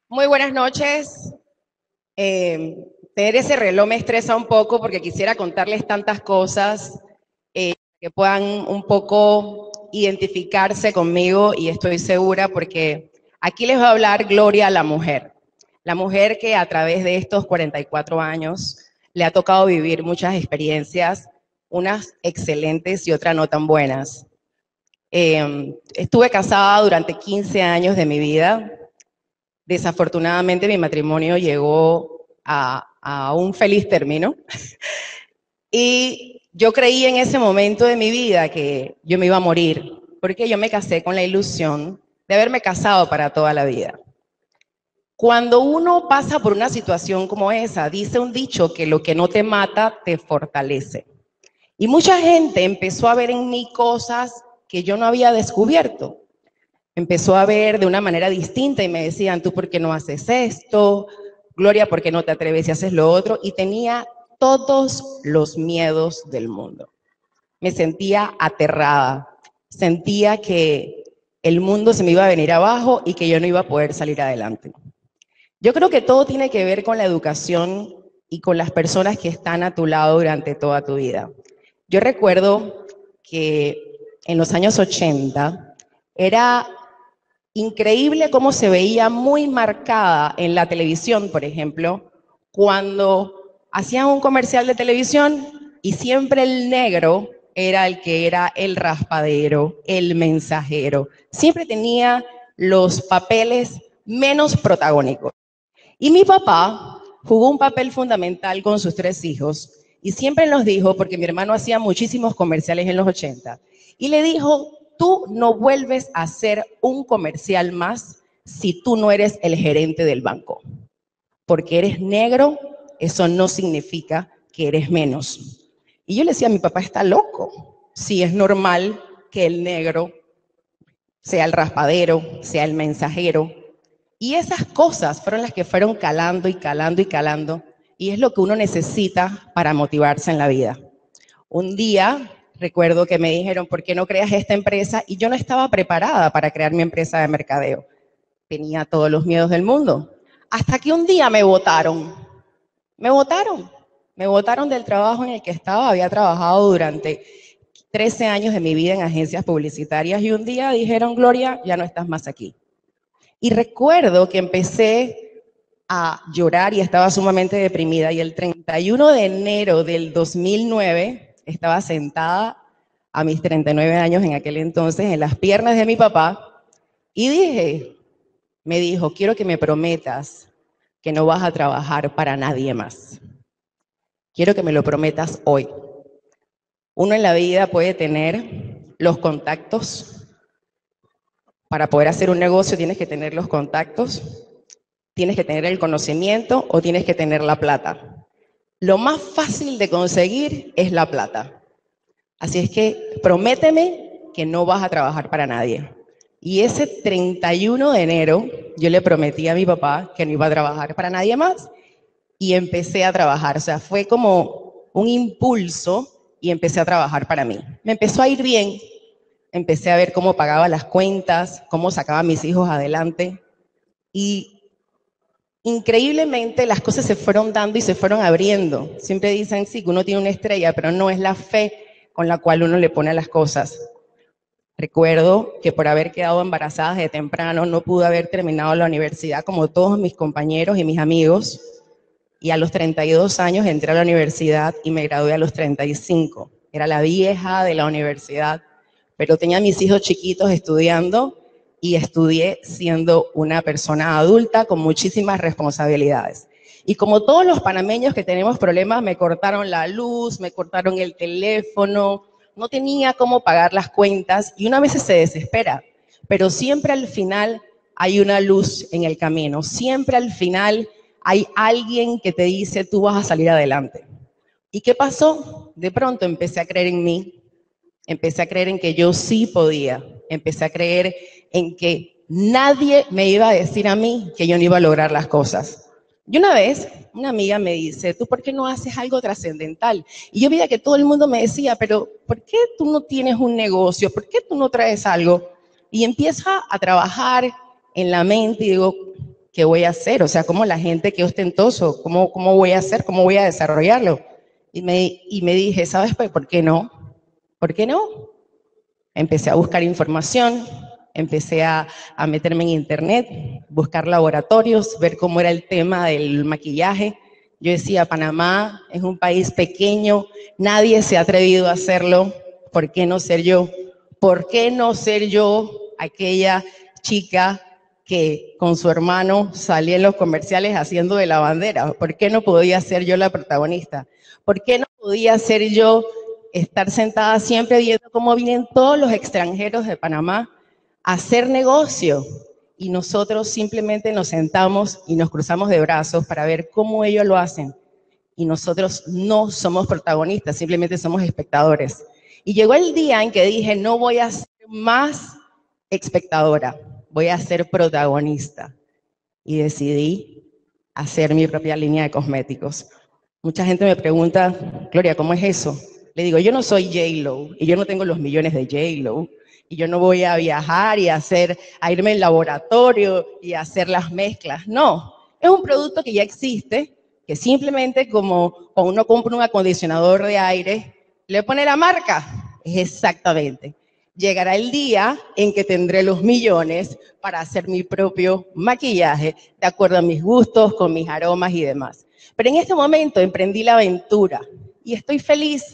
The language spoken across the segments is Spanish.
Muy buenas noches. Tener ese reloj me estresa un poco porque quisiera contarles tantas cosas que puedan un poco identificarse conmigo y estoy segura porque aquí les va a hablar Gloria, la mujer que a través de estos 44 años le ha tocado vivir muchas experiencias, unas excelentes y otras no tan buenas. Estuve casada durante 15 años de mi vida. Desafortunadamente mi matrimonio llegó a un feliz término y yo creí en ese momento de mi vida que yo me iba a morir, porque yo me casé con la ilusión de haberme casado para toda la vida. Cuando uno pasa por una situación como esa, dice un dicho que lo que no te mata te fortalece. Y mucha gente empezó a ver en mí cosas que yo no había descubierto. Empezó a ver de una manera distinta y me decían, tú por qué no haces esto, Gloria, ¿por qué no te atreves y haces lo otro? Y tenía todos los miedos del mundo. Me sentía aterrada, sentía que el mundo se me iba a venir abajo y que yo no iba a poder salir adelante. Yo creo que todo tiene que ver con la educación y con las personas que están a tu lado durante toda tu vida. Yo recuerdo que en los años 80 era increíble cómo se veía muy marcada en la televisión, por ejemplo, cuando hacían un comercial de televisión y siempre el negro era el que era el raspadero, el mensajero. Siempre tenía los papeles menos protagónicos. Y mi papá jugó un papel fundamental con sus tres hijos y siempre nos dijo, porque mi hermano hacía muchísimos comerciales en los 80, y le dijo, tú no vuelves a hacer un comercial más si tú no eres el gerente del banco. Porque eres negro, eso no significa que eres menos. Y yo le decía, mi papá está loco. Si es normal que el negro sea el raspadero, sea el mensajero, y esas cosas fueron las que fueron calando y calando y calando, y es lo que uno necesita para motivarse en la vida. Un día recuerdo que me dijeron, ¿por qué no creas esta empresa? Y yo no estaba preparada para crear mi empresa de mercadeo. Tenía todos los miedos del mundo. Hasta que un día me votaron. Me votaron. Me votaron del trabajo en el que estaba. Había trabajado durante 13 años de mi vida en agencias publicitarias y un día dijeron, Gloria, ya no estás más aquí. Y recuerdo que empecé a llorar y estaba sumamente deprimida. Y el 31 de enero del 2009 estaba sentada a mis 39 años en aquel entonces en las piernas de mi papá y me dijo, quiero que me prometas que no vas a trabajar para nadie más. Quiero que me lo prometas hoy. Uno en la vida puede tener los contactos. Para poder hacer un negocio tienes que tener los contactos, tienes que tener el conocimiento o tienes que tener la plata. Lo más fácil de conseguir es la plata. Así es que prométeme que no vas a trabajar para nadie. Y ese 31 de enero yo le prometí a mi papá que no iba a trabajar para nadie más y empecé a trabajar. O sea, fue como un impulso y empecé a trabajar para mí. Me empezó a ir bien. Empecé a ver cómo pagaba las cuentas, cómo sacaba a mis hijos adelante. Y increíblemente las cosas se fueron dando y se fueron abriendo. Siempre dicen, sí, que uno tiene una estrella, pero no es la fe con la cual uno le pone a las cosas. Recuerdo que por haber quedado embarazada de temprano no pude haber terminado la universidad como todos mis compañeros y mis amigos. Y a los 32 años entré a la universidad y me gradué a los 35. Era la vieja de la universidad, pero tenía a mis hijos chiquitos estudiando y estudié siendo una persona adulta con muchísimas responsabilidades. Y como todos los panameños que tenemos problemas, me cortaron la luz, me cortaron el teléfono, no tenía cómo pagar las cuentas y una vez se desespera, pero siempre al final hay una luz en el camino, siempre al final hay alguien que te dice tú vas a salir adelante. ¿Y qué pasó? De pronto empecé a creer en mí, empecé a creer en que yo sí podía, empecé a creer en que nadie me iba a decir a mí que yo no iba a lograr las cosas. Y una vez, una amiga me dice, ¿tú por qué no haces algo trascendental? Y yo veía que todo el mundo me decía, pero ¿por qué tú no tienes un negocio? ¿Por qué tú no traes algo? Y empieza a trabajar en la mente y digo, ¿qué voy a hacer? O sea, como la gente, qué ostentoso, ¿cómo voy a hacer? ¿Cómo voy a desarrollarlo? Y me dije, ¿sabes por qué no? ¿Por qué no? Empecé a buscar información, empecé a meterme en internet, buscar laboratorios, ver cómo era el tema del maquillaje. Yo decía, Panamá es un país pequeño, nadie se ha atrevido a hacerlo, ¿por qué no ser yo? ¿Por qué no ser yo aquella chica que con su hermano salía en los comerciales haciendo de lavandera? ¿Por qué no podía ser yo la protagonista? ¿Por qué no podía ser yo estar sentada siempre viendo cómo vienen todos los extranjeros de Panamá a hacer negocio? Y nosotros simplemente nos sentamos y nos cruzamos de brazos para ver cómo ellos lo hacen. Y nosotros no somos protagonistas, simplemente somos espectadores. Y llegó el día en que dije, no voy a ser más espectadora, voy a ser protagonista. Y decidí hacer mi propia línea de cosméticos. Mucha gente me pregunta, Gloria, ¿cómo es eso? Le digo, yo no soy J-Lo y yo no tengo los millones de J-Lo y yo no voy a viajar y a irme al laboratorio y a hacer las mezclas. No, es un producto que ya existe, que simplemente como cuando uno compra un acondicionador de aire, le pone la marca. Es exactamente. Llegará el día en que tendré los millones para hacer mi propio maquillaje de acuerdo a mis gustos, con mis aromas y demás. Pero en este momento emprendí la aventura y estoy feliz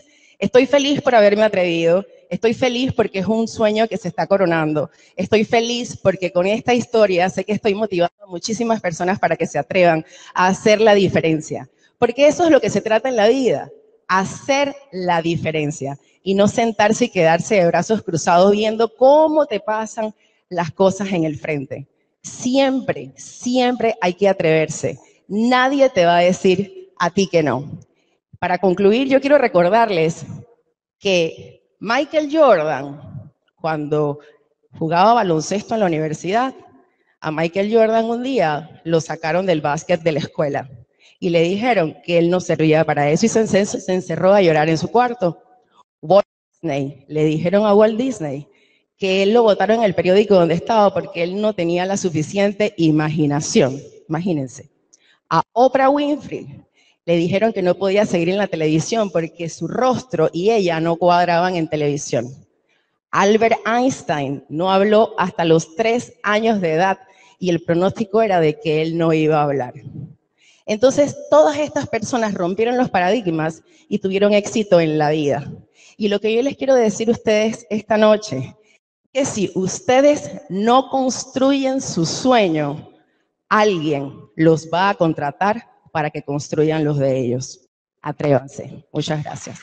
por haberme atrevido, estoy feliz porque es un sueño que se está coronando, estoy feliz porque con esta historia sé que estoy motivando a muchísimas personas para que se atrevan a hacer la diferencia, porque eso es lo que se trata en la vida, hacer la diferencia y no sentarse y quedarse de brazos cruzados viendo cómo te pasan las cosas en el frente. Siempre, siempre hay que atreverse. Nadie te va a decir a ti que no. Para concluir, yo quiero recordarles que Michael Jordan, cuando jugaba baloncesto en la universidad, a Michael Jordan un día lo sacaron del básquet de la escuela y le dijeron que él no servía para eso y se encerró a llorar en su cuarto. Walt Disney, le dijeron a Walt Disney que él lo botaron en el periódico donde estaba porque él no tenía la suficiente imaginación. Imagínense. A Oprah Winfrey le dijeron que no podía seguir en la televisión porque su rostro y ella no cuadraban en televisión. Albert Einstein no habló hasta los 3 años de edad y el pronóstico era de que él no iba a hablar. Entonces, todas estas personas rompieron los paradigmas y tuvieron éxito en la vida. Y lo que yo les quiero decir a ustedes esta noche, es que si ustedes no construyen su sueño, alguien los va a contratar para que construyan los de ellos. Atrévanse. Muchas gracias.